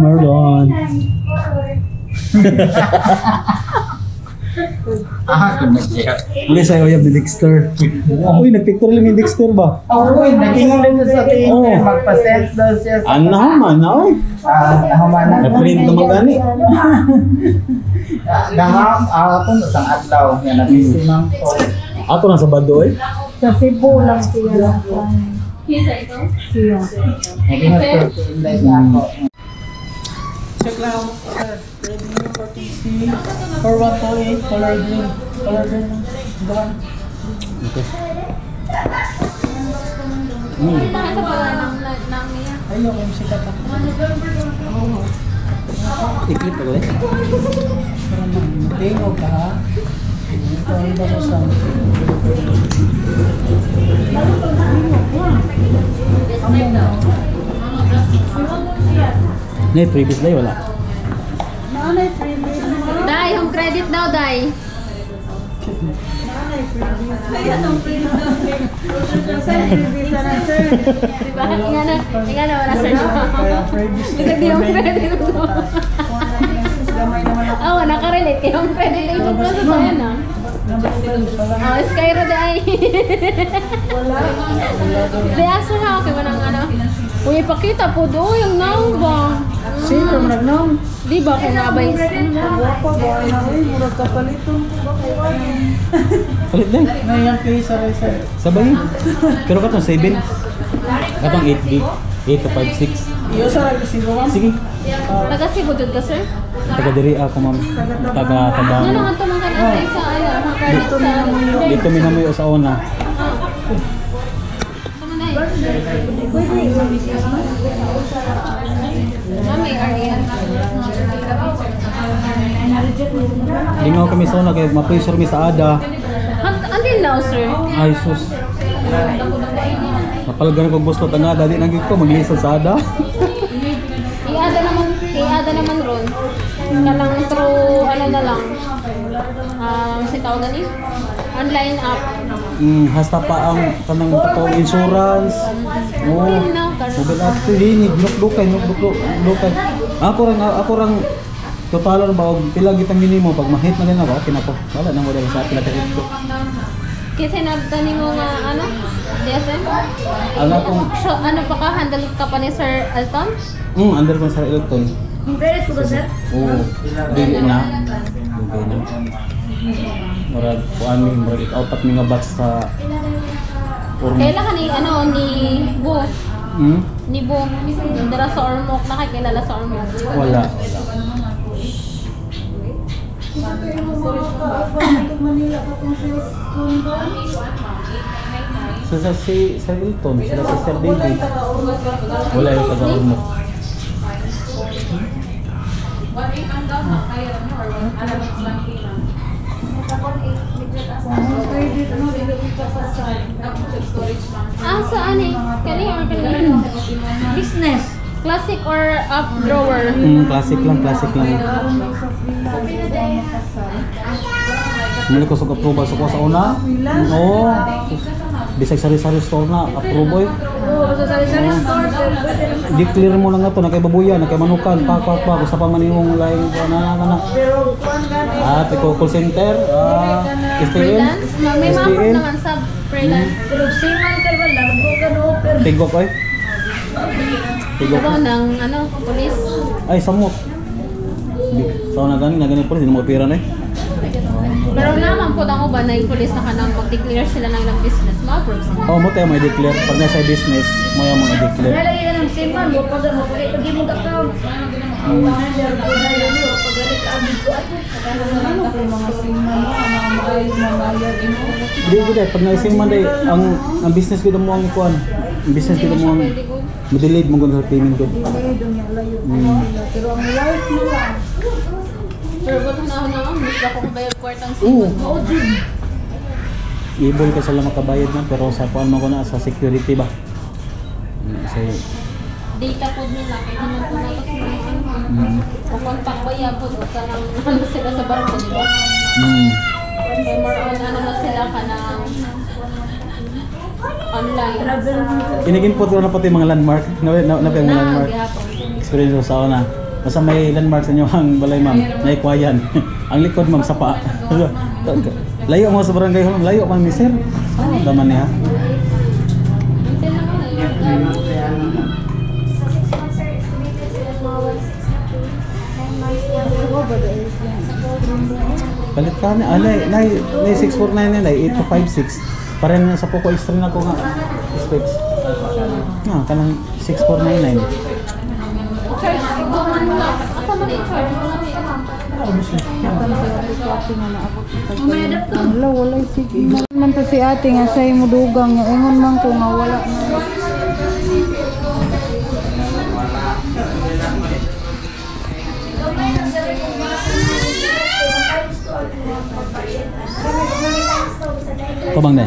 Marlon. Uli sa'yo yung Dexter. Uy, nagpicture lang yung Dexter ba? Oo, nag-ingon dito sa tingin Oo. magpa-send daw siya sa... Ano man, oy. Nahumanan. Na-print naman gani. Ako isang adlaw nga nag-isimang ko. Ako na sa Bado eh. Sa Cebu lang siya. Kisa ito? Siya. Nag-ingat ko inday sa ako. Check lang ako, sir. Ready nyo for TC. For 128, color green. Color green. Gawan. Okay. Ito pala ng niya. Ayun, yung sikat ako. I-clip ako eh. Para matingog ka, ha? Ito ang iba ko sa... Nay, previous day wala. Nanay freebies. Dai, home credit daw, Dai. Nanay freebies. Sir, freebies na sir. Diba? Nga na, wala sir. Kaya freebies. Kasi di home credit mo. Gamay naman ako. Oo, nakarelate. Kaya home credit na yung process na yan, ah. Oh, Skyro Dai. Di aso na ako kaya ng ano. Uy, ipakita po doon yung now ba? Sino mo nag-nom? Di ba kung nabay? Guwapa, buhay na rin. Murag kapalito. Palit din. Ngayon kayo sa sir. Sabay. Pero katong 7. Katong 8 gig. 8 to 5, 6. Iyo sa lagi si Guwam. Sige. Taga Cebu dun ka, sir? Taga diri ako ma'am. Taga Ano Tabang. naman ito mga kanina sa ano? Dito na naman Dito minamoy sa una. May RN. Lingaw kami sa una kay mapuisor mi sa ada. Until now, sir. Ay sus. Mapalgan ko gusto tanga dali nang ko maglisa sa ada. Iada naman ron. Kanang through ano na lang. Si tawagan ni online app. Hasta pa ang kanang patong insurance. Oh. Mobile app to ini dukay. Ako rang totalan ba og pila kita minimo pag ma-hit na din ako okay na ko. Wala nang wala sa pila ka hit ko. Kasi nabtani mo nga ano? DSM? Ano kung So, ano pa ka? Handle ka pa ni Sir Alton? under ko sa electron. Credit ko ba sir? Oo. Dili na. Dugay na. Murag kuan mi murag ikaw mi nga batch sa Kailan ka ni ano ni Bo? Ni Bo. Dara sa Ormoc, nakakilala sa Ormoc. Wala. Manila pa kung sa Si Sir Hilton, sila si Sir David. Wala yung taga-ormo. Saan eh? Kanina or kanina? business. Classic or up drawer? Classic lang. Muli ko sa approval sa kuha sa una. Oo. Bisag sari-sari store na, approve eh. Oo, sa sari-sari store sir. Declare mo lang nga to, nakaibabuya, nakaimanukan, pa, sa pamanimong laing na. Pero kuan gani. Call center, STM. Freelance? May mga STM. naman sa freelance. Pero siman ka ba largo ka no pero Tigok eh. Tigok. Ito ng ano, police. Ay, samot. So na gani po, hindi mo pira na eh. Pero naman po ako ba na yung police na kanang mag-declare sila ng business, ma-approve sila. Oo, mo tayo may declare. Pag nasa business, mo yung mga declare. nalagay ka ng siman mo pag pag mo account. Ang manager ko na yun o pag ka abid ko ato. Ano po yung mga siman mo? Ang mga mabayad mo? Hindi ko dahil, pag naising man dahil, ang business ko na mo ang ikuan. Ang business ko na mo ang ma-delayed mo kung sa payment ko. Pero ang life mo lang. Pero ba't na gusto ko bayad kwartang Oo. siman. Ibol ka sila makabayad na, pero sa kuan mo ko na, sa security ba? So, Data po nila, kaya naman po natin sila. Kung contact ba yan po, ka ng ano sila sa barko, di ba? Kaya more on ano na sila ka ng online. Inigin-input ko na pati mga landmark. Napay mga landmark. Experience ko sa una. Basta may landmark sa inyo ang balay ma'am. Naikwayan. Ang likod ma'am sapa. Layo mo sa barangay hall. Layo man ni sir. Daman niya. Until naman eh. Sa 6 months, sir, estimated sila mga 1.6 na 9 months Palit ka na. Nay 649 na. Nay 8256. Para na sa Poco Extra na ko nga. Specs. Kanang 6499. Charge. Asa man i-charge? Wala, wala sige. Man to si ate nga say mo dugang nga ingon man ko nga wala na. Tumang na.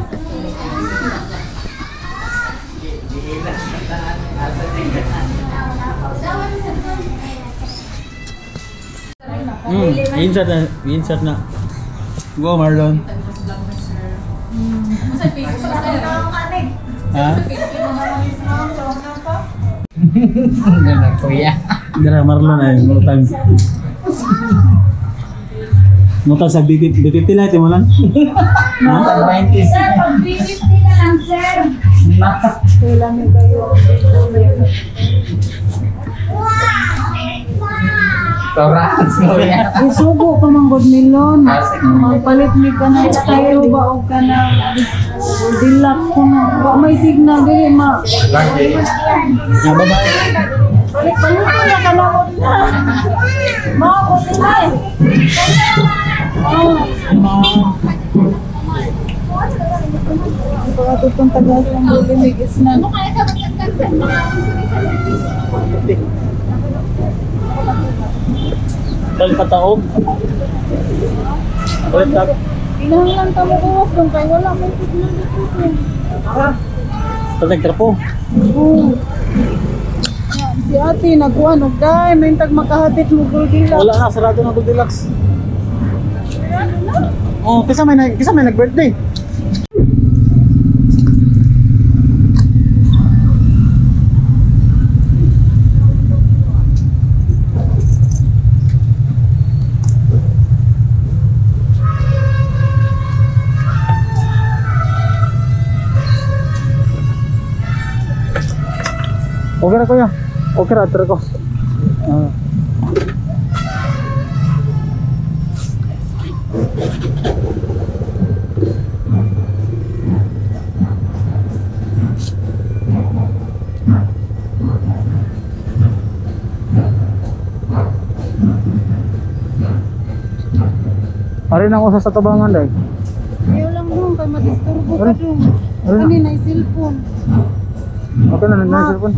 Insert na. Go Marlon. Ha? Ganun kuya. Dara Marlon ay no time. Nota sa BPT light mo lang. Ha? Sa 20. Sir, pag 350 na lang, sir. Kailan ni kayo? Torats kuya. Isugo pa man god milon. Sige. Magpalit mi ka na tayo ba o ka na dilak ko na. Wa may signal dili ma. Lagi. Ya bye-bye. Palit ko na kanamot na. Maabot na. Pagkatutong tagas ng bulimig is na. Balik pa taog. Balik ta. Kinahanglan ta mo buwas dong kay wala may signal dito. Tatag trapo. Oo. Si ate nagkuhan og dai may tag makahatid mo gulgila. Wala na sarado na Gold Deluxe. Oh, kisa may nag-birthday. Okay na kuya. Okay na, tira ko. Ari nang usa sa tabangan day. Ayaw lang dong kay madisturbo ka Aray. dong. Aray. Kanina ay cellphone. Okay na nang cellphone.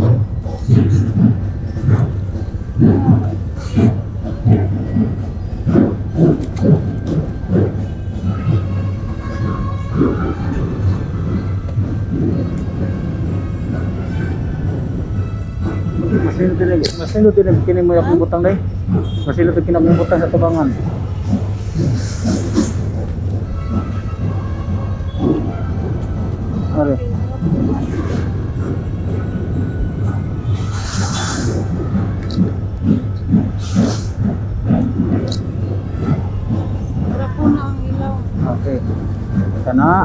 Masilo din kini mo yakong butang day. Masilo din kinakong butang sa tabangan. Are. Para po na ang ilaw. Okay. Kana.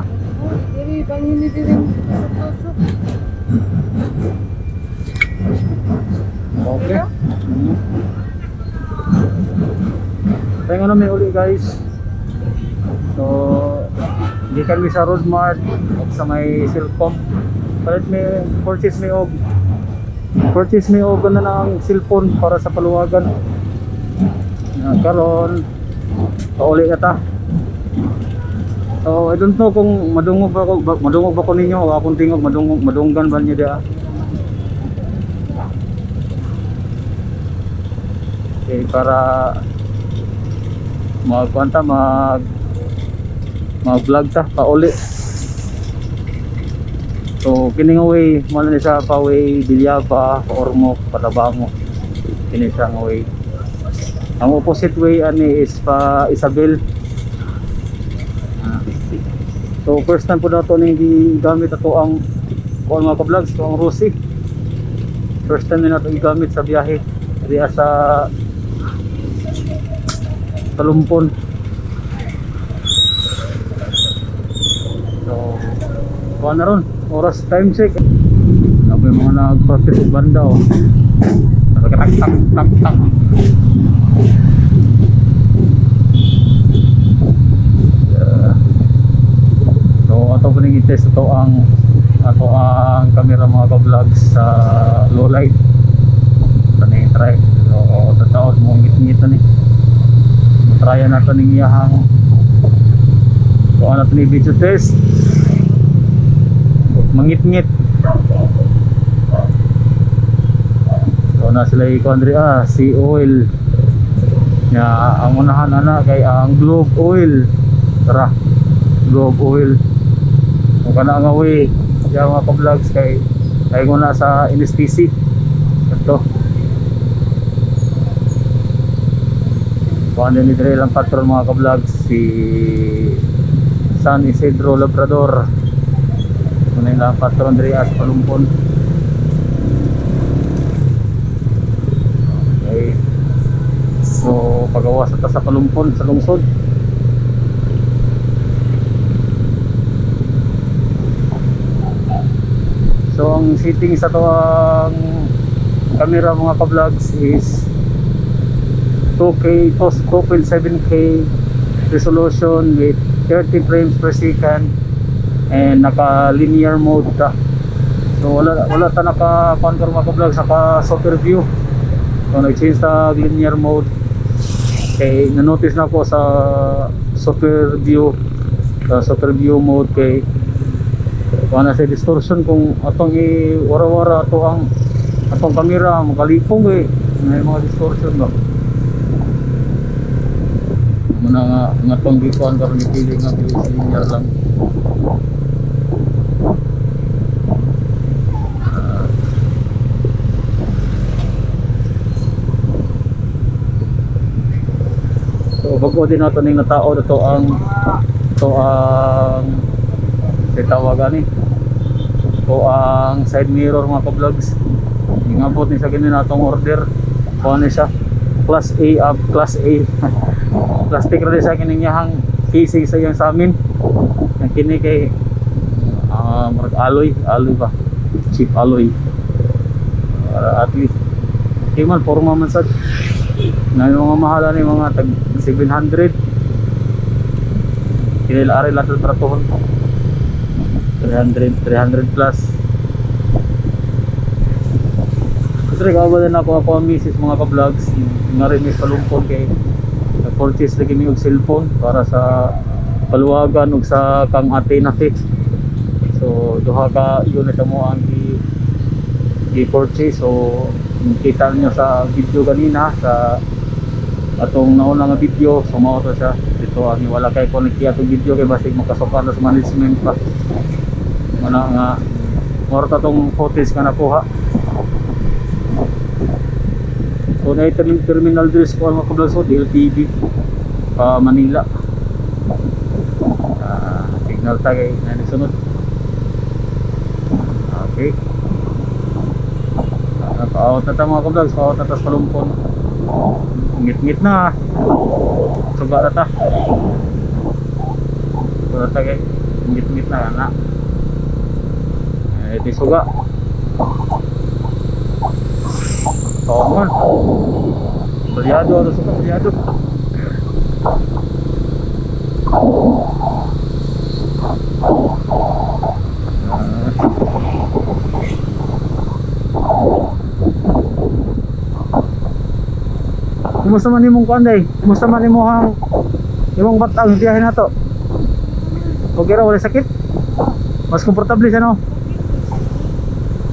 Diri bangin ni diri. Tusok. Okay. Tayo nga may uli guys. So, di kami sa Road Mart at sa may Silcom. Palit may purchase may og na ng cellphone para sa paluwagan. Karon pauli na ta. So, I don't know kung madungog ba ko ninyo o akong tingog madunggan ba niyo dia. Okay, para mag-vlog ta pauli. So kini nga way mo na sa paway Bilyaba, Ormoc, Patabango. Kini sa nga way. Ang opposite way ani is pa Isabel. So So first time po na ito nang gigamit ato ang kuan mga ka-vlogs, ito ang Rossi. First time na ito gigamit sa biyahe diya sa Talumpon. So kuan na ron, oras time check. Sabi mga nag-practice sa banda oh. Tak tak tak tak. So ato po nang i-test ito ang camera mga ka-vlogs sa low light. Ito na yung try. So tataos mo ngit-ngit na ni. Try natin ng iyahang natin yung video test. Mangit-ngit. So na sila i-country sea oil nya ang unahan ana kay ang Globe oil. Tara, Globe oil kung kana nga way yung mga ka-vlogs kay muna sa NSTC ito kung ano nito lang patron mga ka-vlogs si San Isidro Labrador muna yung patron diri sa Talumpon. Okay, so pagawa sa Talumpon sa lungsod. So ang setting sa to ang camera mga ka-vlogs is 2K, 2.7K resolution with 30 frames per second and naka linear mode ta. So wala ta naka-conquer mga ka-vlogs naka super view. So nag-change ta linear mode kay na-notice na ko sa super view mode kay wala sa distortion kung atong i-wara-wara ato ang atong camera makalipong may mga distortion ba muna nga atong gikuan karon gipili nga linear lang. So bago din nato ning natao ito ang tawagan ni o ang side mirror mga ka-vlogs. Ingabot ni sa ganyan natong order kung ano siya class A plastic rin sa kining yahang casing sa iyang sa amin ang kini kay alloy ba cheap alloy at least okay man forma man sad na yung mga mahala ni mga tag 700 kinilari lahat ng tratohon 300 plus. Kasi kawa na ako ang misis mga ka-vlogs nga rin may Talumpon kay nag-purchase lagi mi og cellphone para sa paluwagan ug sa kang ate nati. So duha ka yun na mo ang i-purchase. So kita niyo sa video kanina sa atong nauna nga video sumaw to siya dito ang wala kay connect atong video kay basig makasukan sa management pa mana nga more tatong footage ka nakuha. So na terminal dress ko mga ka-vlogs ko DLTV pa Manila signal tag na sunod. Okay, naka-out na ta mga ka-vlogs, out na ta sa Talumpon. Ngit-ngit na suga na ta kay ngit-ngit na na ito suga man balyado ano suga balyado kumusta man imong kuanday kumusta man imong batang biyahe na to okay ra wala sakit mas komportable siya no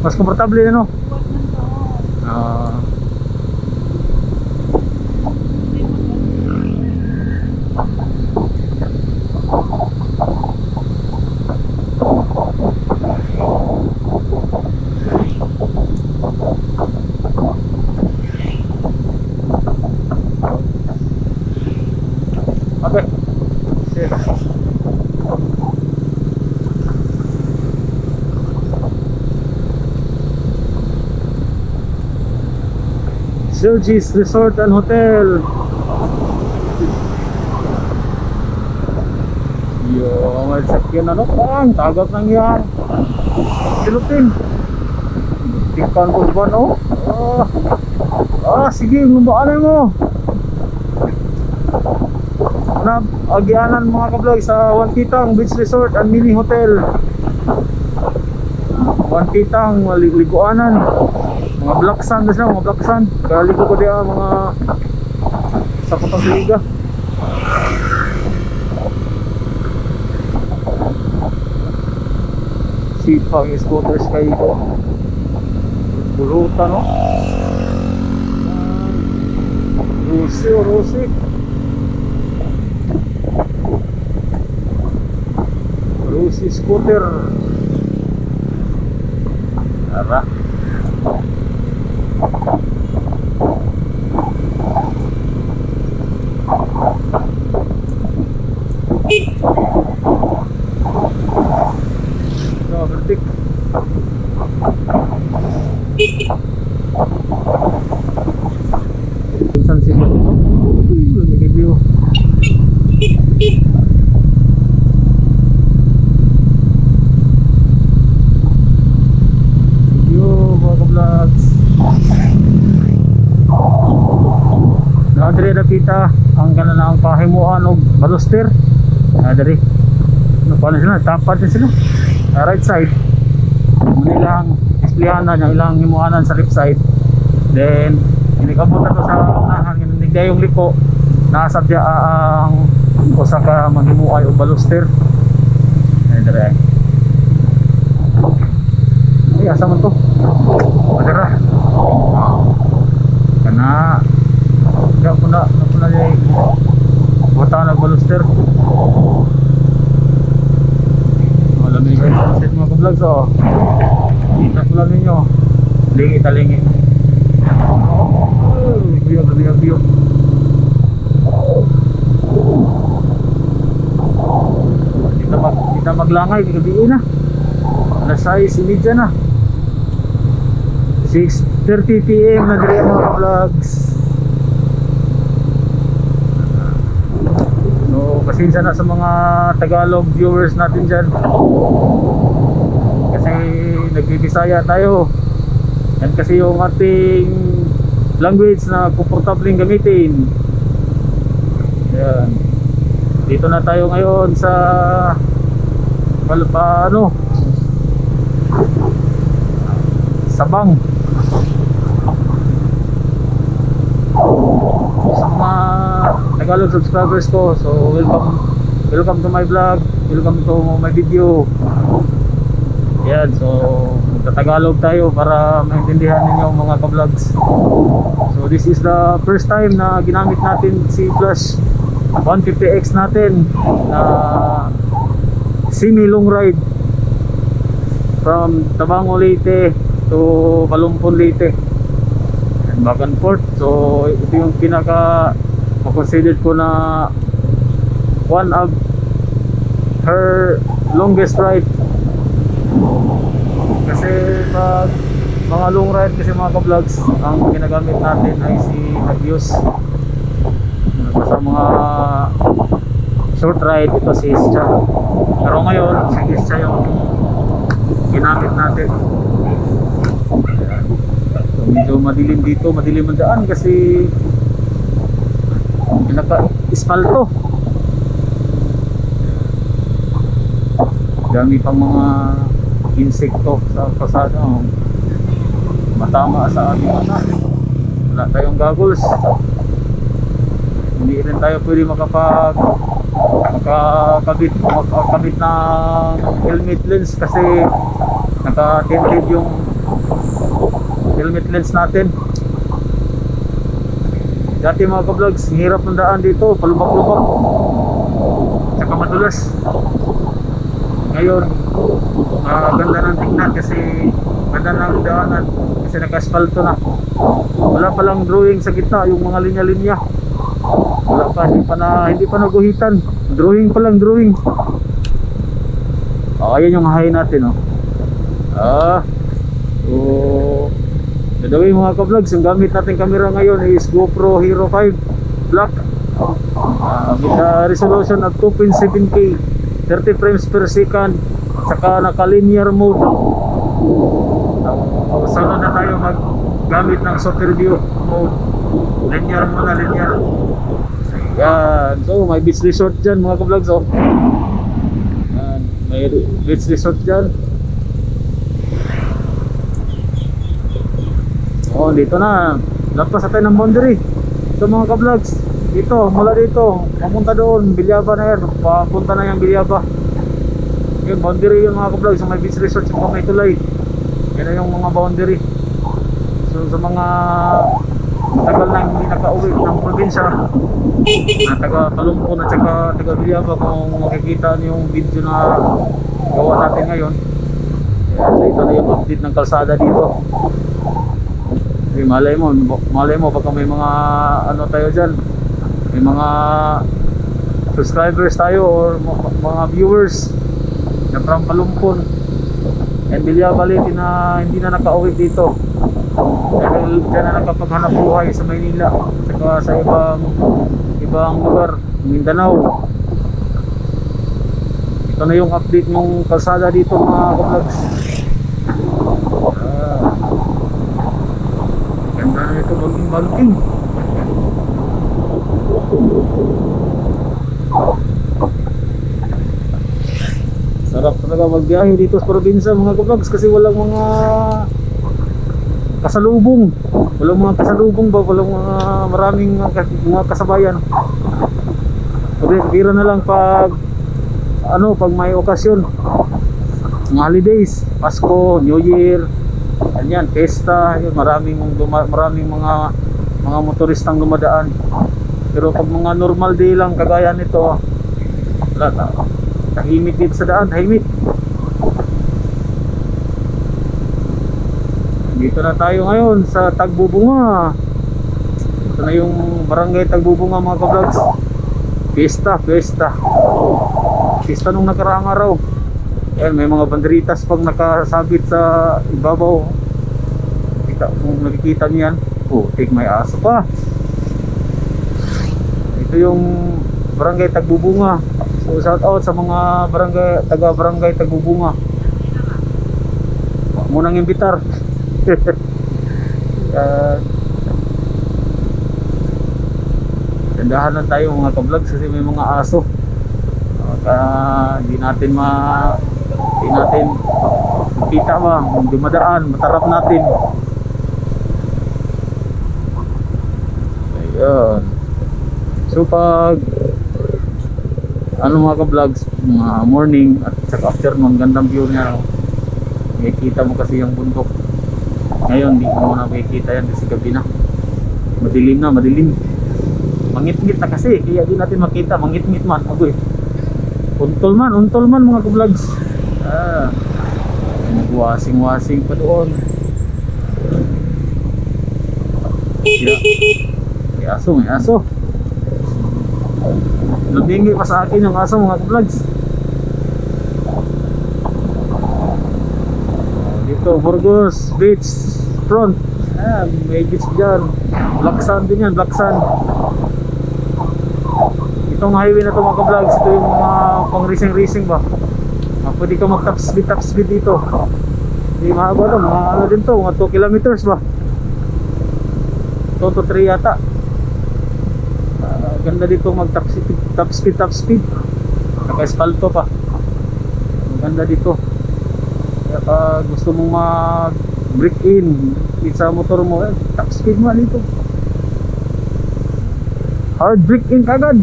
mas komportable na no okay. Sergis Resort and Hotel. Yo, may sakyan ano pang tagat ng yan. Silupin. Tikan ko ba no? Sige, ngumbaanay mo. Agyanan mga ka-vlog sa Wankitang Beach Resort and Mini Hotel. Wankitang liguanan. Mga black sand na sila, mga black sand. Kaligo ko diya mga sa Kutang Siliga. Sipang scooters kayo. Burutan no. Rusi. Rusi scooter. Tara. Bertik. San sila ito? Lagi view. Mga vlogs. Nadiri na kita ang kanang pahimuan og baluster. Nadiri. Paano sila? Tapat din sila. Right side. Ilang isplihanan yung ilang himuanan sa left side. Then inikabutan ko sa unahan ginigday yung liko. Nasabya ang usa ka maghimuay og baluster. Nadiri. Ay, asa man to? Madara. Kana Gak puna jay buta nagbaluster. Malamig kayo sunset mga ka-vlog. So kita ko lang ninyo lingi talingi. View. Kita maglangay gabi na. Alas 6:30 na. 6:30 PM na dire mga ka-vlogs. Pasensya na sa mga Tagalog viewers natin dyan kasi nagbibisaya tayo. Yan kasi yung ating language na komportabling gamitin. Yan. Dito na tayo ngayon sa Sabang. Sa mga Tagalog subscribers ko, so welcome to my vlog, welcome to my video. Yan, so magta-Tagalog tayo para maintindihan ninyo mga ka-vlogs. So this is the first time na ginamit natin si Flash 150X natin na semi long ride from Tabango Leyte to Balumpon Leyte and back and forth. So ito yung pinaka considered ko na one of her longest ride kasi pag mga long ride kasi mga ka-vlogs ang ginagamit natin ay si Hagios. Sa mga short ride ito si Ischa, pero ngayon si Ischa yung ginamit natin. So medyo madilim dito, madilim ang daan kasi pinaka-espalto. Dami pang mga insekto sa pasada. Matama sa ating mata. Wala tayong goggles. Hindi rin tayo pwede makakabit ng helmet lens kasi naka-tinted yung helmet lens natin. Dati mga ka-vlogs, hirap ng daan dito, palubak-lubak saka madulas. Ngayon ganda ng tingnan kasi ganda ng daanan kasi naka-asfalto na. Wala palang drawing sa gitna, yung mga linya-linya wala pa, hindi pa naguhitan. Drawing pa lang, drawing. Ayan yung high natin, oh. So By the way mga ka-vlogs, yung gamit natin camera ngayon is GoPro Hero 5 Black with a resolution of 2.7K, 30 frames per second, at saka naka-linear mode. Sana na tayo maggamit ng super view mode. Linear muna, linear. Yan. So may beach resort dyan mga ka-vlogs. Oh. Yan. May beach resort dyan. Oh, dito na. Lampas na tayo ng boundary. So mga ka-vlogs, dito, mula dito, papunta doon, Bilyaba na yan. Papunta na yung Bilyaba. Yun, boundary yun mga ka-vlogs. So may beach resort sa may tulay. Yan na yung mga boundary. So sa mga matagal na hindi nakauwi ng probinsya, na taga Kalumpon at saka taga Bilyaba, kung makikita niyo yung video na gawa natin ngayon, ito na yung update ng kalsada dito. Malay mo baka may mga ano tayo dyan, may mga subscribers tayo or mga viewers na from Kalumpon and Bilyaba na hindi na nakauwi dito dahil dyan na nakapaghanap buhay sa Maynila saka sa ibang lugar, Mindanao. Ito na yung update ng kalsada dito mga ka-vlogs. Ganda na ito, balking. Sarap talaga magbiyahe dito sa probinsya mga ka-vlogs kasi walang mga kasalubong. Walang mga kasalubong ba? Walang mga maraming mga kasabayan. Kira na lang pag may okasyon, mga holidays, Pasko, New Year, ganyan, Pesta, yun, maraming mga motoristang dumadaan. Pero pag mga normal day lang kagaya nito, wala, tahimik dito sa daan, tahimik. Dito na tayo ngayon sa Tagbubunga. Ito na yung barangay Tagbubunga mga ka-vlogs. Fiesta nung nakaraang araw. Ayan, may mga banderitas pang nakasabit sa ibabaw. Kung nakikita niyo yan, take may aso pa. Ito yung barangay Tagbubunga. So shout out sa mga taga-barangay Tagbubunga. Munang imbitar. Dandahan lang tayo mga ka-vlogs kasi may mga aso. Hindi natin makita ba, dumadaan, matarap natin. Ayan. So pag mga ka-vlogs, morning at saka afternoon, gandang view niya. Makikita mo kasi yung bundok. Ngayon, hindi mo na makikita yan kasi gabi na. Madilim. Mangit-ngit na kasi, kaya di natin makita. Mangit-ngit man, agoy. Untol man mga ka-vlogs. Wasing-wasing pa doon. May aso. Luminggi pa sa akin yung aso mga ka-vlogs. Dito, Burgos Beach front. May beach dyan. Black sand din yan, black sand. Itong highway na ito mga ka-vlogs, ito yung mga pang racing ba. Pwede ka mag top speed dito. Hindi mahaba ito, mga ano din to, mga 2 kilometers ba. 2 to 3 yata. Ganda dito mag top speed. Naka-espalto pa. Ganda dito. Kaya pag gusto mong mag-break in sa motor mo, top speed mo dito. Hard break in kagad.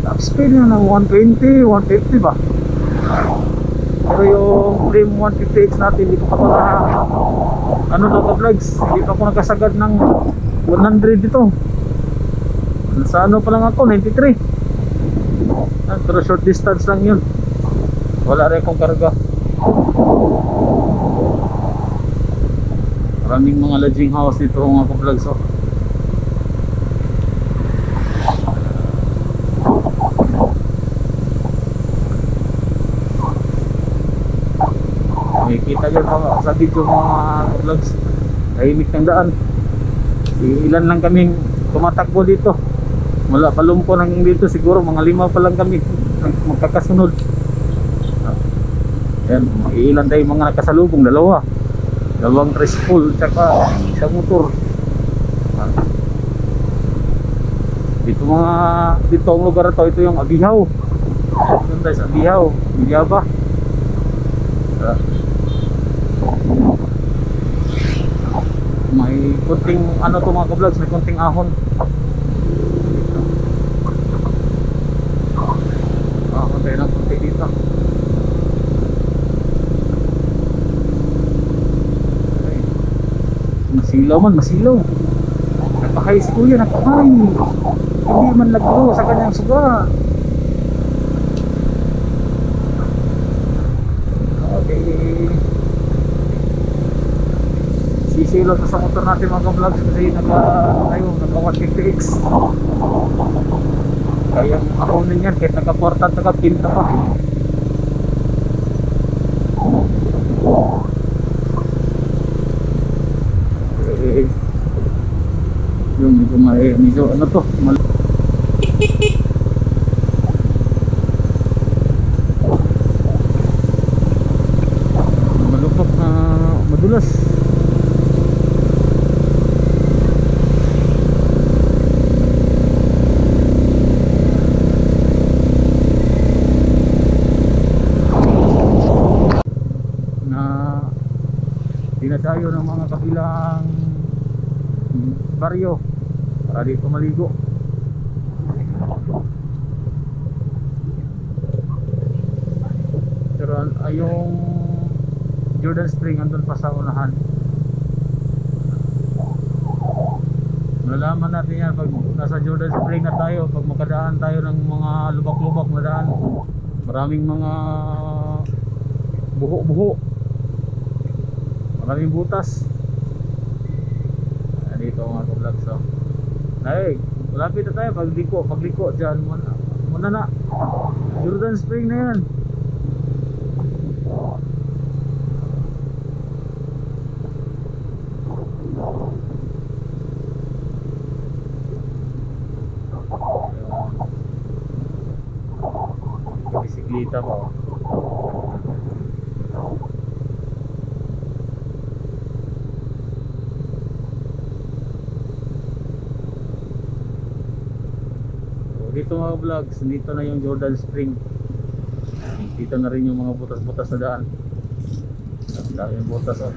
Top speed na ng 120, 150 ba. Pero yung Dream 150X natin, hindi ko pa ka-vlogs, hindi pa ako nakasagad ng 100 dito. Sa pa lang ako, 93. Pero short distance lang yun. Wala rin akong karga. Maraming mga lodging house dito mga ka-vlogs. May kita dyan sa video mga vlogs. tahimik ng daan. Ilan lang kaming tumatakbo dito. Mula Palumpo hanggang dito siguro mga 5 pa lang kami magkakasunod. Yan, ilan tayo mga nakasalubong, dalawang tricycle tsaka isang motor. Dito ang lugar to, ito yung Abihaw. Doon tayo sa Abihaw, Bilyaba. May kunting ano to mga ka-vlogs, may kunting ahon. Ahon tayo ng kunti dito. Okay. Masilaw man, masilaw. Napaka-high school yan, napaka-high. Hindi man nagro sa kanyang suga. Okay. Sisilo sa motor natin mga ka-vlogs kasi naka 150x. Kaya ako ninyan kahit naka-portat, naka-pinta pa. Okay. Yung medyo ano to malupok na madulas. Na dinadayo ng mga kabilang baryo para dito maligo. Pero yung Jordan Spring andun pa sa unahan. Malalaman natin yan pag nasa Jordan Spring na tayo, pag makadaan tayo ng mga lubak-lubak na daan, maraming mga buho-buho, maraming butas. Dito mga ka-vlogs, so ay malapit na tayo, pagliko dyan muna na Jordan Spring na yan. Bisikleta pa. Dito mga vlogs, dito na yung Jordan Spring. Dito na rin yung mga butas-butas na daan. Ang daming butas, oh.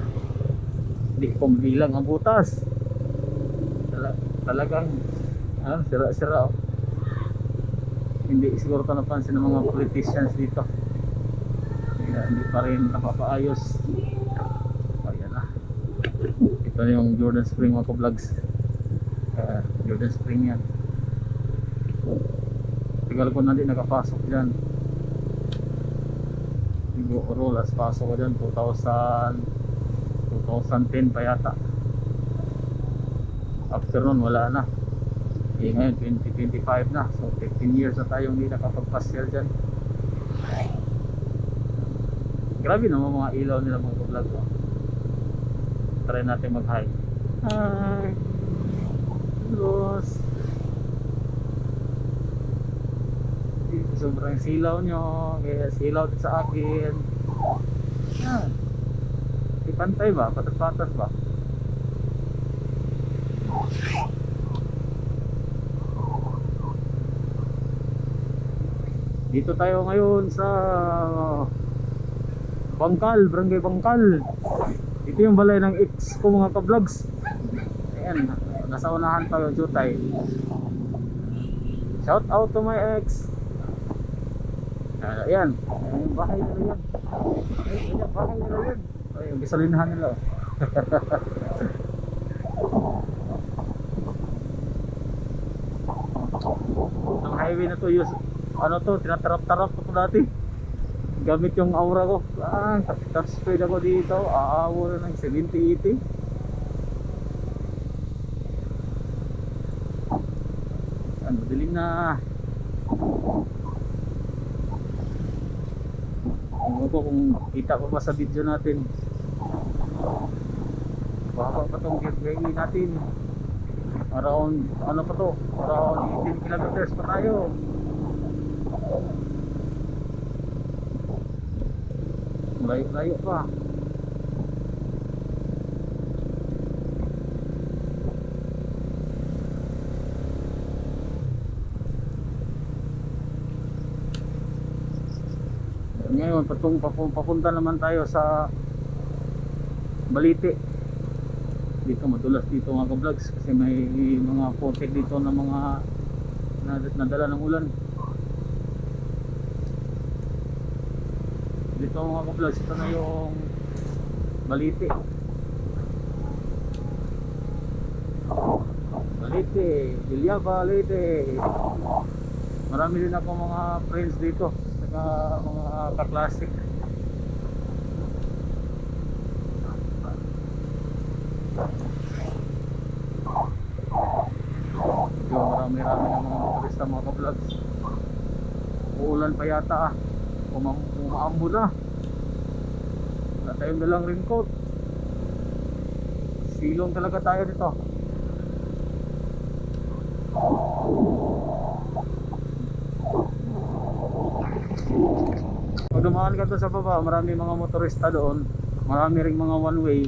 Hindi ko bilang ang butas. Talagang sira-sira, oh. Hindi siguro ito napansin ng mga politicians dito. Kaya hindi pa rin napapaayos. Ayan na. Ito na yung Jordan Spring mga vlogs. Jordan Spring yan. Tagal ko na din nakapasok dyan. Siguro last pasok ko dyan 2010 pa yata. After nun wala na. Ngayon 2025 na. So 15 years na tayong hindi nakapagpasyal dyan. Grabe naman mga ilaw nila mga vlog, oh. Try natin mag-hi. Hi Los. Sobrang silaw nyo, kaya silaw din sa akin. Yan. Di pantay ba? Patas-patas ba? Dito tayo ngayon sa Bangkal, Barangay Bangkal. Ito yung balay ng ex ko mga ka-vlogs. Ayan, nasa unahan pa yung Jutay. Shout out to my ex. Ayan, yung bahay nila yan. Ayan, bahay nila yan. Ay, yung gasolinahan nila. Ang highway na to, ano to, tinatarap-tarap ko dati. Gamit yung aura ko. Top speed ako dito. Aawo na ng 70-80. Ano, dilim na. Ano ko kung kita ko ba sa video natin. Baka pa itong gateway natin. Around, ano pa to? Around 18 kilometers pa tayo. Layo-layo pa. Ngayon, papunta naman tayo sa Balite. Dito madulas dito mga ka-vlogs kasi may mga potek dito na mga nadala ng ulan. Dito mga ka-vlogs, ito na yung Balite. Balite, Bilyaba, Balite. Marami din ako mga friends dito, saka mga ka-classic. Marami-rami ng mga motorista mga ka-vlogs. Uulan pa yata umaambo na. Wala tayong dalang raincoat. Silong talaga tayo dito. Pag dumaan ka doon sa baba, marami mga motorista doon. Marami ring mga one way.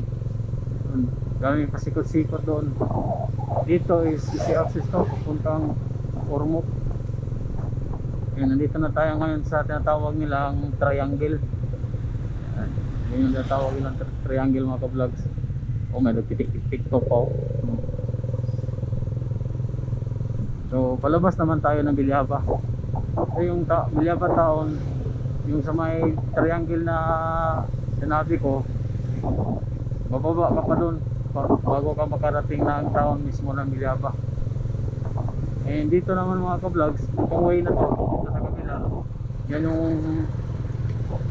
Dami pasikot-sikot doon. Dito is easy access to papuntang Ormoc. Ayan, nandito na tayo ngayon sa tinatawag nilang triangle. Ayan yung tinatawag nilang triangle mga ka-vlogs. Oh, may nagtitik-tik-tik-tok pa. So palabas naman tayo ng Bilyaba. So yung Bilyaba town, yung sa may triangle na sinabi ko, bababa ka pa dun bago ka makarating na ang town mismo ng Bilyaba. And dito naman mga ka-vlogs, itong way na to sa kabila, yan yung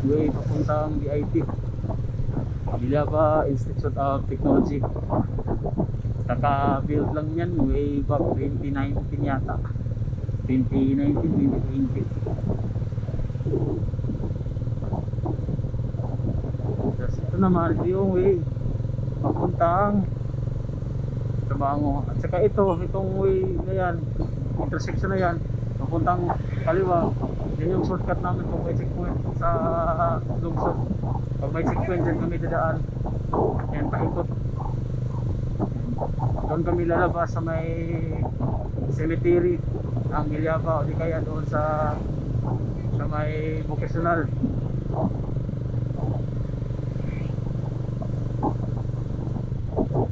way papuntang BIT, Bilyaba Institute of Technology. Kaka-build lang yan way back 2019 yata, 2019-2020. Tapos ito naman yung way papuntang Tabango. At saka itong way na yan, intersection na yan, papuntang kaliwa. Yan yung shortcut namin kung may checkpoint sa lungsod. Pag may checkpoint dyan kami dadaan, yan paikot. Doon kami lalabas sa may cemetery ang Bilyaba, o di kaya doon sa may vocational.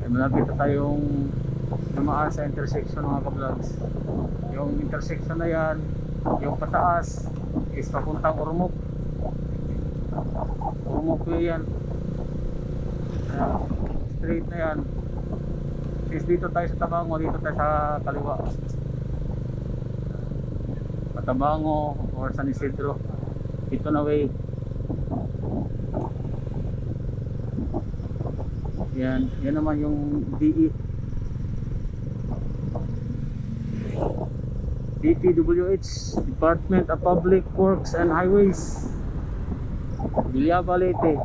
Malapit na tayong dumaan sa intersection mga ka-vlogs. Yung intersection na yan, yung pataas is papuntang Ormoc. Ormoc yan. Straight na yan. Is dito tayo sa Tabango, dito tayo sa kaliwa. Tabango or San Isidro. Ito na way. Yan naman yung DPWH, Department of Public Works and Highways, Bilyaba, Leyte.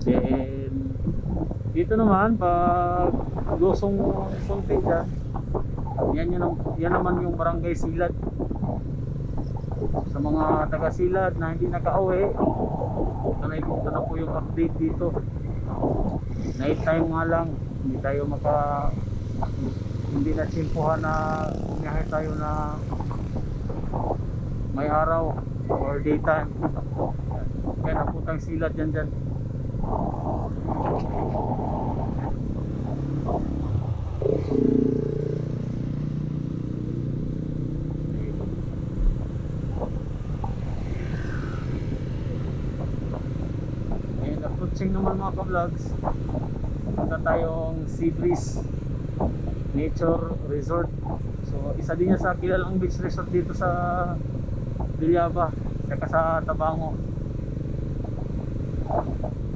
Then dito naman pag Losong konti dyan, yan naman yung Barangay Silad. Sa mga taga Silad na hindi nakauwi, ito na po yung update dito. Night time nga lang, hindi na simpuhan na umiyahe tayo na may araw or daytime. Kaya naputang Silad dyan. Approaching naman mga ka-vlogs, punta tayong Sea Breeze Nature Resort. So isa din yan sa kilalang beach resort dito sa Bilyaba, saka sa Tabango.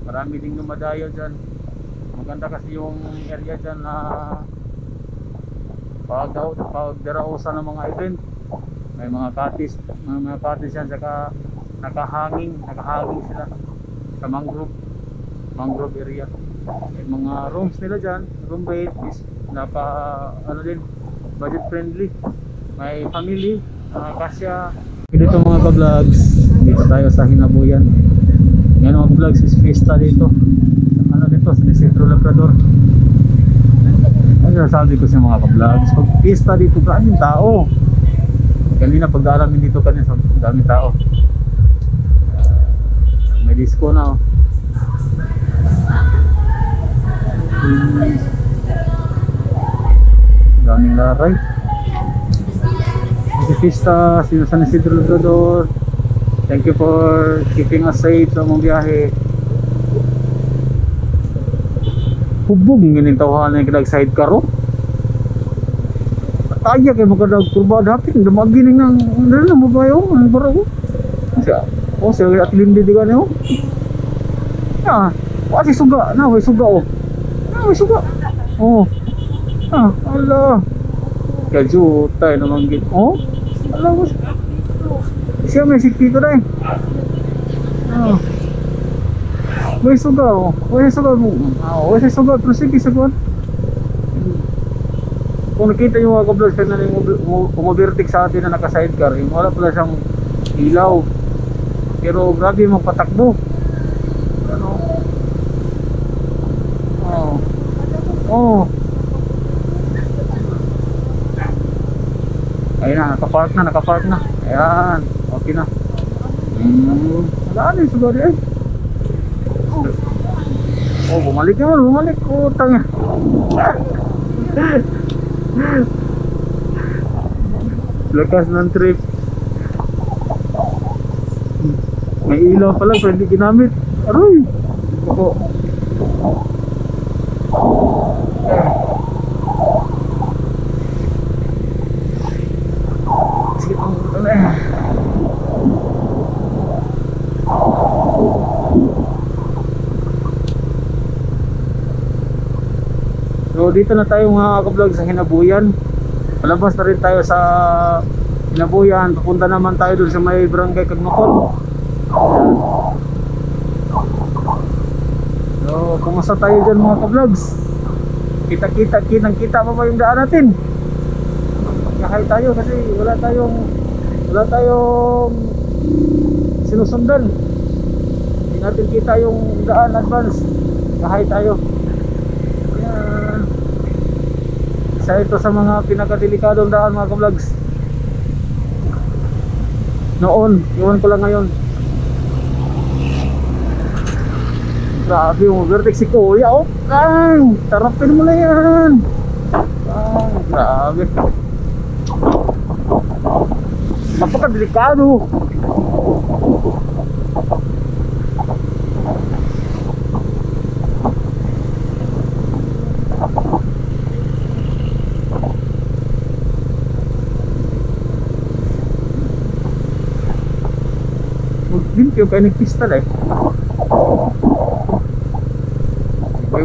Marami ding dumadayo dyan. Maganda kasi yung area dyan na pagdarausan ng mga event. May mga cottage yan, saka nakahanging sila sa mangrove. mangrove area. May mga rooms nila dyan, room rate is ano din, budget friendly. May family, kasya. Dito mga ka-vlogs, dito tayo sa Hinabuyan. Ngayon mga ka-vlogs is fiesta dito. Ano dito, sa Centro Labrador. Ano sabi ko sa mga ka-vlogs, pag fiesta dito, daming tao. Kanina pagdaanan dito kanina, daming tao. May disco na oh. Daming laray. Fiesta, sino San Isidro Labrador. Thank you for keeping us safe sa mong biyahe. Hubog ng tawahan na yung sidecar oh. Taya kayo magkadag kurba dapit. Damagining ng ano mo ba yun? Ano ba rin? Oh, siya at lindi di ka niyo. Kasi suga. May suga oh. May suga. Oh. Allah. Kadyo tayo naman git. Oh. Allah mo. Siya may sikti ko rin. May suga oh. May suga mo. May suga. Pero sige sagot. Kung nakita nyo mga ka-vlogs na umovertik sa atin na naka-sidecar, wala pala siyang ilaw. Pero grabe magpatakbo. Ano? Ayun na, nakapark na. Ayan, okay na. Wala na yung sugari eh. Bumalik naman, utang. Lakas ng trip. May ilaw pala pero hindi ginamit. Aroy. Ako. Sige pang ito na eh. So dito na tayo mga ka-vlog sa Hinabuyan. Palabas na rin tayo sa Hinabuyan. Papunta naman tayo dun sa may barangay Kagnukon. So kumusta tayo dyan mga ka-vlogs? Kita pa ba yung daan natin? Kahay tayo kasi wala tayong sinusundan. Hindi natin kita yung daan advance. Kahay tayo. Isa ito sa mga pinakadelikadong daan mga ka-vlogs. Noon, iwan ko lang ngayon. Grabe yung vertex si Kuya oh. Tarapin mo na yan. Grabe. Napakadelikado. Limpyo kayo nagpista eh.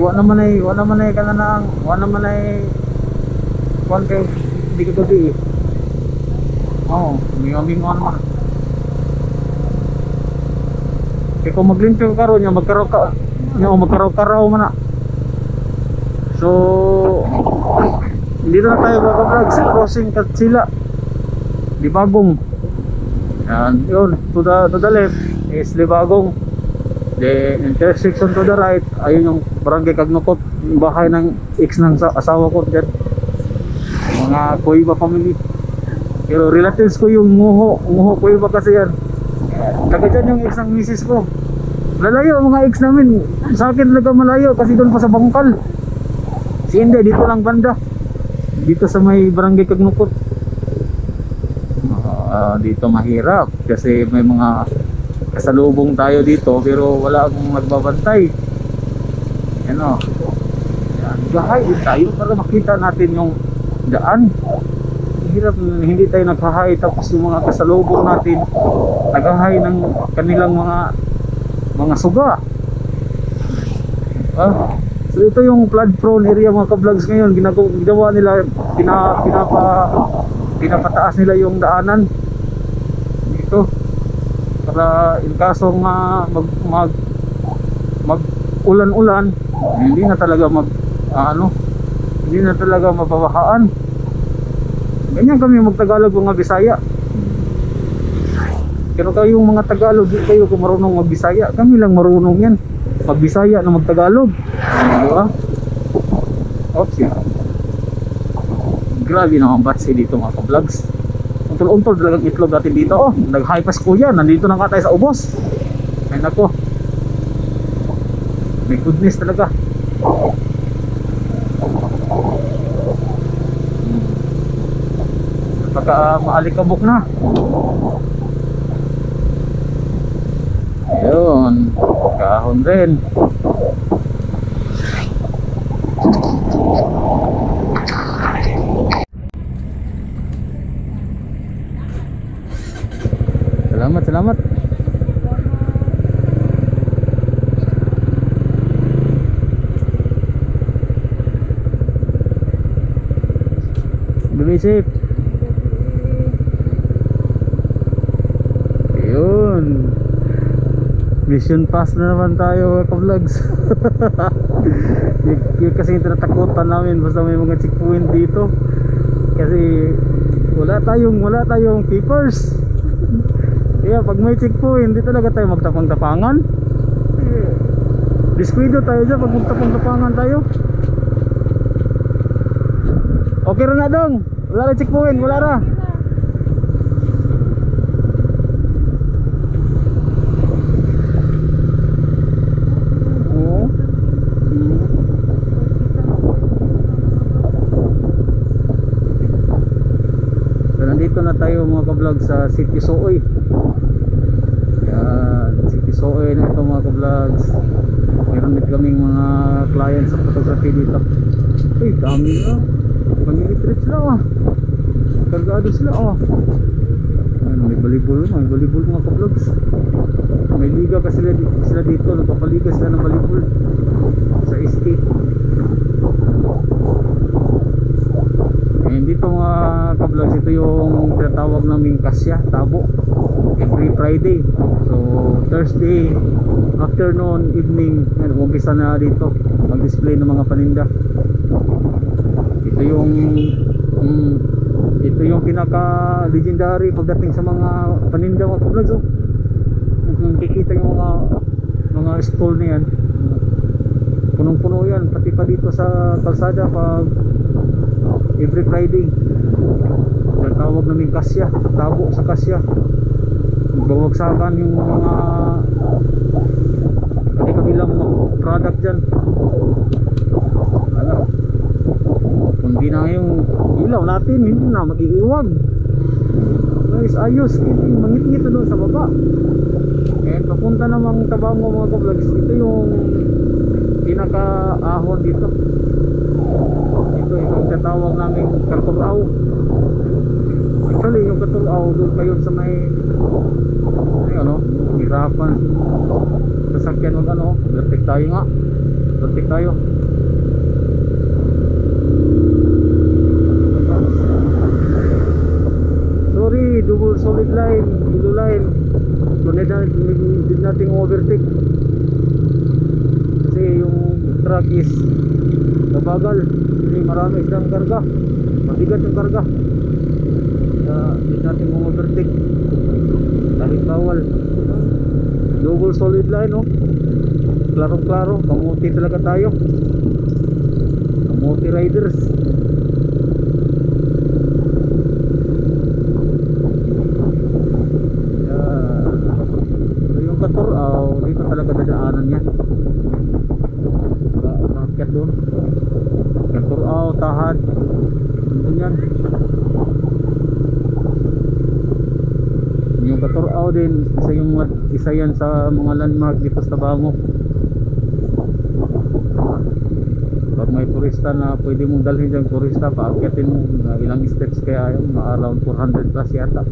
Wala naman ay kananang, wala naman ay kuwan kayo, hindi ko gabi eh. Mingo naman. Kaya kung maglimpyo ka ron, magkaraw man na. So dito na tayo mag-vlog sa crossing Katsila Libagong. And yun, to the left is Libagong. The intersection to the right, ayun yung barangay Kagnukot, yung bahay ng ex ng asawa ko dyan. Mga Kuiba family. Pero relatives ko yung Nguho Kuiba kasi yan. Taga dyan yung ex ng misis ko. Lalayo mga ex namin. Sa akin talaga malayo kasi doon pa sa Bangkal. Si Inday dito lang banda. Dito sa may barangay Kagnukot. Dito mahirap kasi may mga kasalubong tayo dito pero wala akong nagbabantay. Ano? Gahay din tayo para makita natin yung daan. Hirap hindi tayo naghahay tapos yung mga kasalubong natin naghahay ng kanilang mga suga. So ito yung flood prone area mga ka-vlogs ngayon. Ginawa nila, pinapataas nila yung daanan dito para in kasong ulan-ulan, hindi na talaga hindi na talaga mababahaan. Ganyan kami magtagalog mga Bisaya. Pero kayong mga Tagalog, di kayo kung marunong magbisaya. Kami lang marunong yan magbisaya na magtagalog, diba? Oops, yun. Grabe naman batsi dito mga ka-vlogs. Untol-untol talagang itlog natin dito. Oh, nag-high pass ko yan. Nandito na nga tayo sa ubos. Ay nako, may goodness talaga. Pagka maalikabok na. Ayun, kahon rin. Salamat. Be safe. Ayun. Mission pass na naman tayo mga vlogs. Yung kasi yung tinatakutan namin basta may mga checkpoint dito. Kasi wala tayong papers. Kaya pag may checkpoint, hindi talaga tayo magtapang-tapangan. Disquido tayo dyan pag magtapang-tapangan tayo. Okay ra na dong. Wala na checkpoint, wala ra. So nandito na tayo mga ka-vlog sa City Sooy. Yan, City Sooy na ito mga ka-vlogs. Meron din kaming mga clients sa photography dito. Uy, dami na. Family trip sila kargado sila Ayun, may volleyball mga ka-vlogs. May liga kasi sila dito. Nagpapaliga sila ng volleyball sa estate. And dito mga ka-vlogs, ito yung tinatawag naming kasya, tabo, every Friday. So Thursday afternoon, evening, umpisa na dito mag-display ng mga paninda. Ito yung pinaka legendary pagdating sa mga paninda mga ka-vlogs. Kung kikita yung mga stall na yan, punong-puno yan, pati pa dito sa kalsada pag every Friday. Yung tawag namin kasya, tabo sa kasya. Bawagsakan yung mga kabilang mga product dyan. Kundi na yung ilaw natin, hindi na mag-iiwag. Guys, ayos, mangit-ngit doon sa baba. And papunta namang Tabango mga ka-vlogs. Ito yung pinaka-ahon dito. Ito yung tatawag namin Katuraw. Actually yung Katuraw doon kayo sa may hirapan sasakyan mag vertik tayo nga. Vertik tayo. Sorry, double solid line, blue line. Hindi natin overtake kasi yung truck is nabagal. Kasi marami silang karga, mabigat yung karga, kaya hindi natin overtake kahit bawal. Double solid line klaro-klaro, kamuti talaga tayo, kamuti riders. Katuraw, dito talaga dadaanan niya. Bakit doon? Katuraw, Tahad, doon yan. Yung Katuraw din, isa yan sa mga landmark dito sa Tabango. Pag may turista na pwede mong dalhin dyan, turista, paakyatin mo ilang steps kaya yun, around 400 plus yata.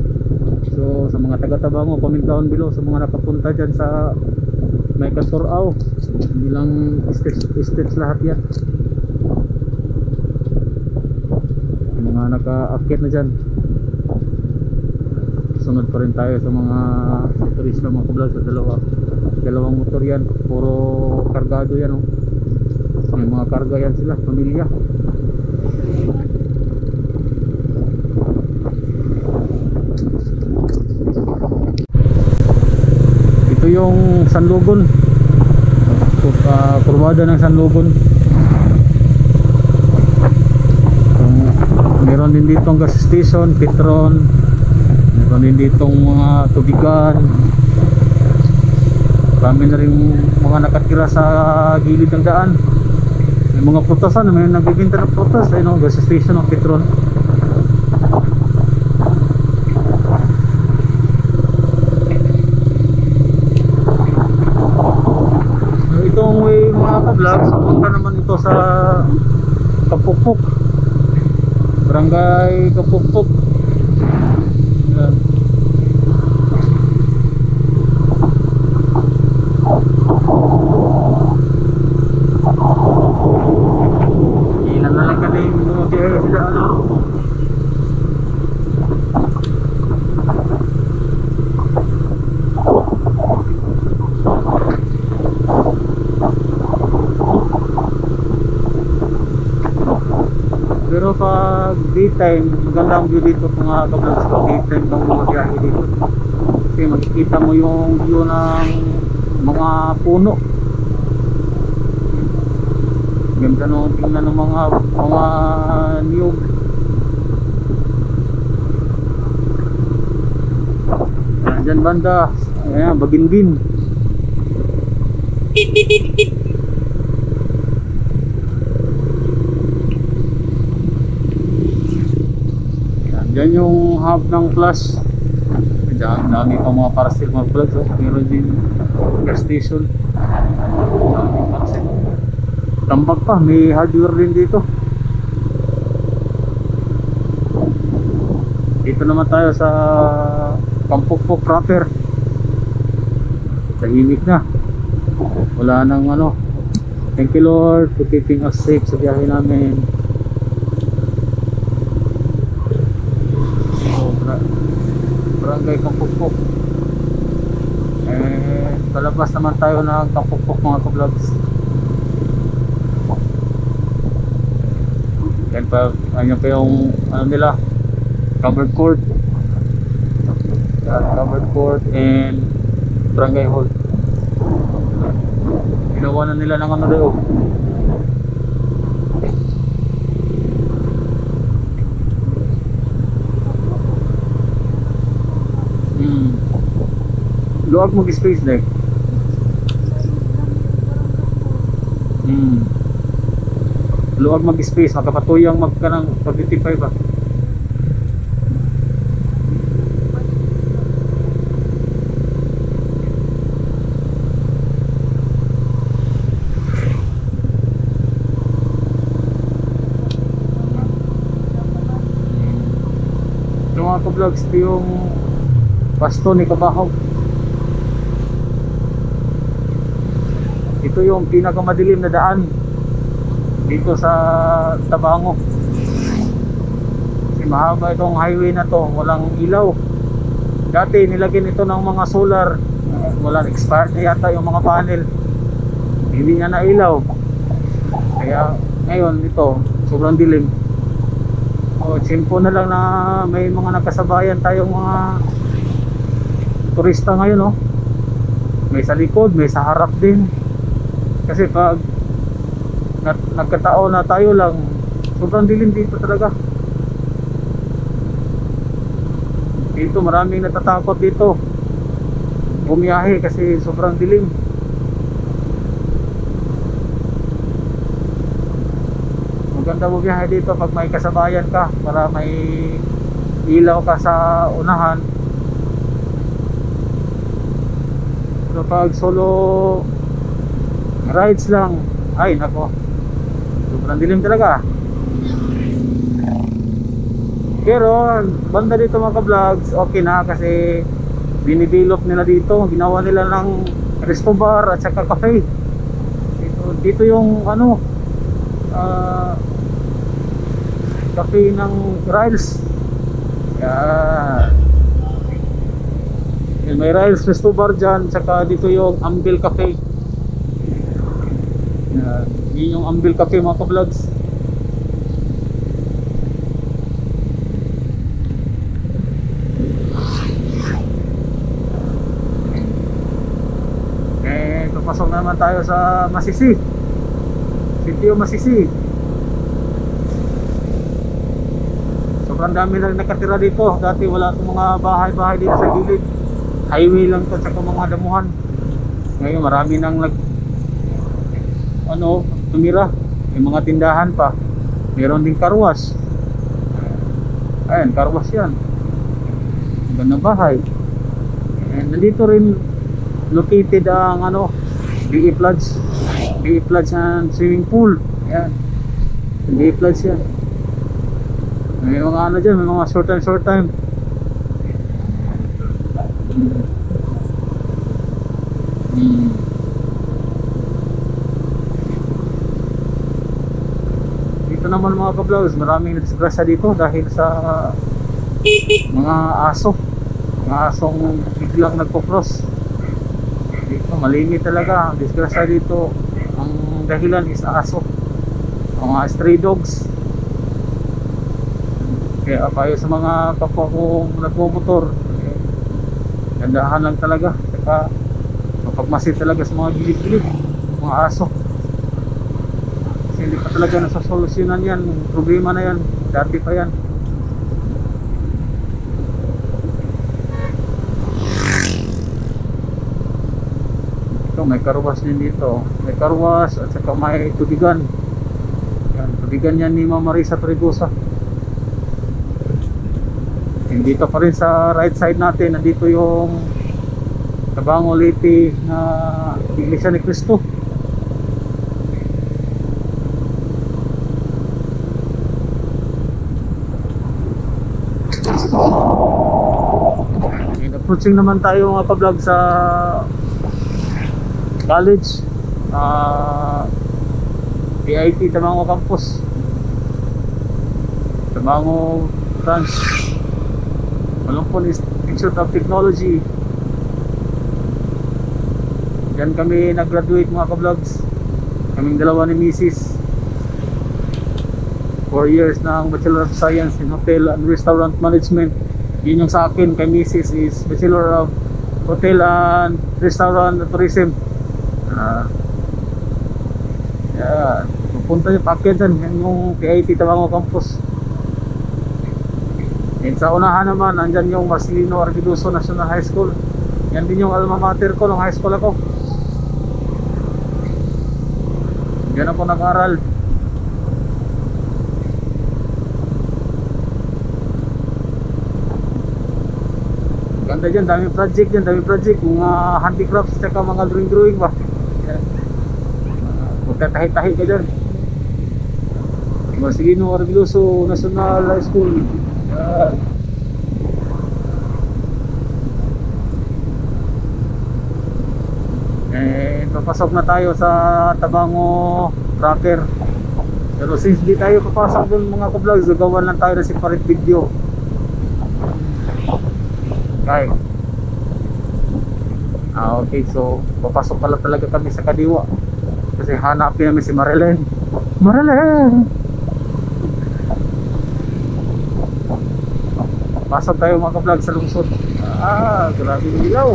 So sa mga taga-Tabango, comment down below sa mga nakapunta dyan sa may Katuraw, ilang steps lahat yan. Mga naka-akyat na dyan. Sunod pa rin tayo sa mga turista mga ka-vlog sa dalawa. dalawang motor yan, puro kargado yan oh. May mga karga yan sila, pamilya. Ito yung Sanlogon, kurbada ng Sanlogon. Meron din ditong gas station, Petron. Meron din ditong mga tubigan. Marami na rin mga nakatira sa gilid ng daan. May mga prutasan, may nagbibinta ng prutas. Ayun o, gas station ng Petron. Itong way mga ka-vlogs, punta naman ito sa Kapukpok, Barangay Kapukpok. Yan. Ilan na lang kami bumabiyay sila ano. Pero pag daytime, maganda ang view dito mga ka-vlogs pag daytime ng mga biyahe dito. Kasi makikita mo yung view ng mga puno. Ganda nung tingnan ng mga niyog. Dyan banda, ayan, Bagingin. Yan yung hub ng Flash. Diyan, dami pa mga parcel mga vlogs. Oh. Meron din gas station. Dami parcel. Tambak pa, may hardware din dito. Dito naman tayo sa Kampukpok proper. Tahimik na. Wala nang ano. Thank you Lord for keeping us safe sa biyahe namin. Barangay Kampukpok. Palabas naman tayo ng Kampukpok mga ka-vlogs. Yan pa, yan pa yung ano nila, covered court. Yan, covered court and barangay hall. Ginawa na nila ng ano daw. Luwag mag-space na eh. Luwag mag-space, makapatuyang magka ng 55 ba. Ito mga ka-vlogs, ito yung pasto ni Kabahaw. Ito yung pinakamadilim na daan dito sa Tabango. Kasi mahaba itong highway na to, walang ilaw. Dati nilagyan ito ng mga solar, walang expired na yata yung mga panel, hindi niya na ilaw. Kaya ngayon ito sobrang dilim. O simple na lang na may mga nakasabayan tayong mga turista ngayon, oh. May sa likod, may sa harap din. Kasi pag nagkataon na tayo lang, sobrang dilim dito talaga. Dito maraming natatakot dito bumiyahe kasi sobrang dilim. Maganda bumiyahe dito pag may kasabayan ka, para may ilaw ka sa unahan. So pag solo rides lang, ay nako, sobrang dilim talaga. Pero banda dito mga ka-vlogs, okay na kasi dinidevelop nila dito, ginawa nila ng resto bar at saka cafe. Dito yung ano, cafe ng Riles. May Riles Resto Bar dyan, tsaka dito yung Ambil Cafe. Yan, yun yung Ambil Cafe mga ka-vlogs. Papasok naman tayo sa Masisi, Sitio Masisi. Sobrang dami na nakatira dito. Dati wala itong mga bahay-bahay dito sa gilid. Highway lang to, tsaka mga damuhan. Ngayon marami nang tumira. May mga tindahan pa. Meron din karwas. Ayan, karwas yan. Ganda bahay. And nandito rin located ang BE Floods and swimming pool. Ayan, BE Floods yan. May mga dyan, may mga short time. Dito naman mga ka-vlogs, maraming disgrasya dito dahil sa mga aso. Mga asong biglang nagpo-cross. Dito malimit talaga. Disgrasya dito, ang dahilan is aso, mga stray dogs. Kaya payo sa mga kapwa kong nagmumotor, gandahan lang talaga. Saka mapagmasid talaga sa mga gilid-gilid, mga aso. Kasi hindi pa talaga nasasolusyonan yan. Problema na yan, dati pa yan. May karwas din dito. May karwas at saka may tubigan. Yan, tubigan yan ni Mama Marisa Trigosa. And dito pa rin sa right side natin, nandito yung Tabango Leyte na Iglesia ni Cristo. And approaching naman tayo mga ka-vlog sa college, PIT Tabango Campus, Tabango Branch, Malungpon Institute of Technology. Diyan kami nag-graduate mga ka-vlogs. Kaming dalawa ni Mrs. 4 years ng Bachelor of Science in Hotel and Restaurant Management. Yun yung sa akin, kay Mrs. is Bachelor of Hotel and Restaurant Tourism. Pupunta yung packet dyan, yan yung PIT Tabango Campus. And sa unahan naman, andyan yung Marcelino Arviduso National High School. Yan din yung alma mater ko nung high school ako. Diyan ako nag-aral. Ganda dyan, daming project dyan, mga handicrafts tsaka mga drawing ba. Magtatahi-tahi ka dyan. Marcelino Arviduso National High School. Papasok na tayo sa Tabango Tracker. Pero since di tayo papasok dun mga ka-vlogs, gagawan lang tayo ng separate video. Okay. Okay, so papasok pala talaga kami sa Kadiwa. Kasi hanapin namin si Marilyn. Pasok tayo mga ka-vlog sa lungsod. Grabe yung ilaw.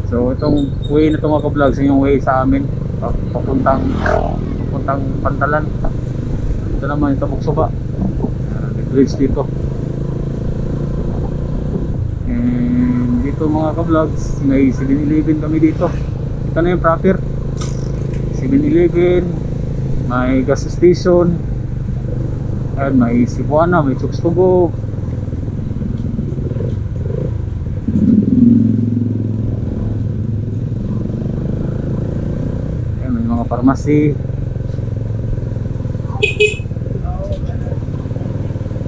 So itong way na ito mga ka-vlogs, yung way sa amin papuntang Pantalan. Ito naman yung Tabuksuba. Bridge dito. And dito mga ka-vlogs, may 7-Eleven kami dito. Ito na yung proper 7-Eleven, may gas station, and may Cebuana, may Chooks to Go. Ayan, may mga pharmacy.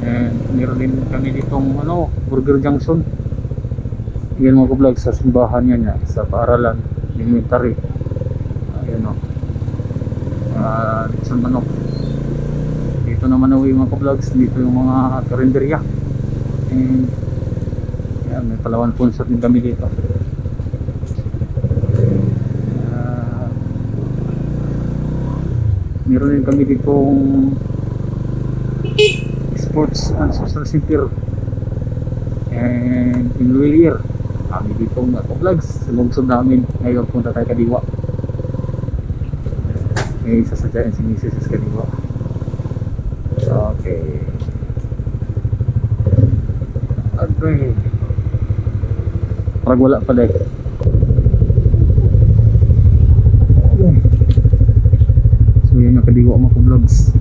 And meron din kami ditong Burger Junction. Yan mga ka-vlog sa simbahan yan, sa paaralan, elementary. Ayan Lechon manok. Dito naman uwi mga ka-vlogs, dito yung mga karinderya. And yan, may Palawan Punso din kami dito. Meron din kami ditong sports and social center. And in Luilier, kami dito mga ka-vlogs, sa lungsod namin. Ngayon punta tayo Kadiwa. May sasadyain si Mrs. sa Kadiwa. Okay. Okay. Parang wala pa dahil. So yan yung Kadiwa mga ka-vlogs.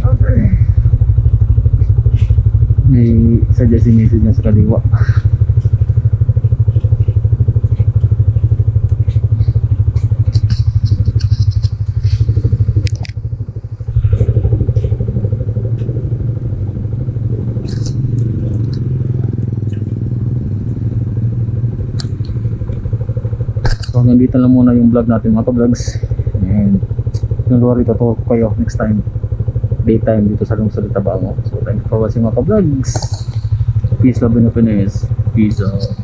Okay. May sadya si Mrs. niya sa Kadiwa. So hanggang dito lang muna yung vlog natin mga ka-vlogs. And don't worry, totoo ko kayo next time, daytime dito sa lungsod ng Tabango. So thank you for watching mga ka-vlogs. Peace, love and happiness. Peace out.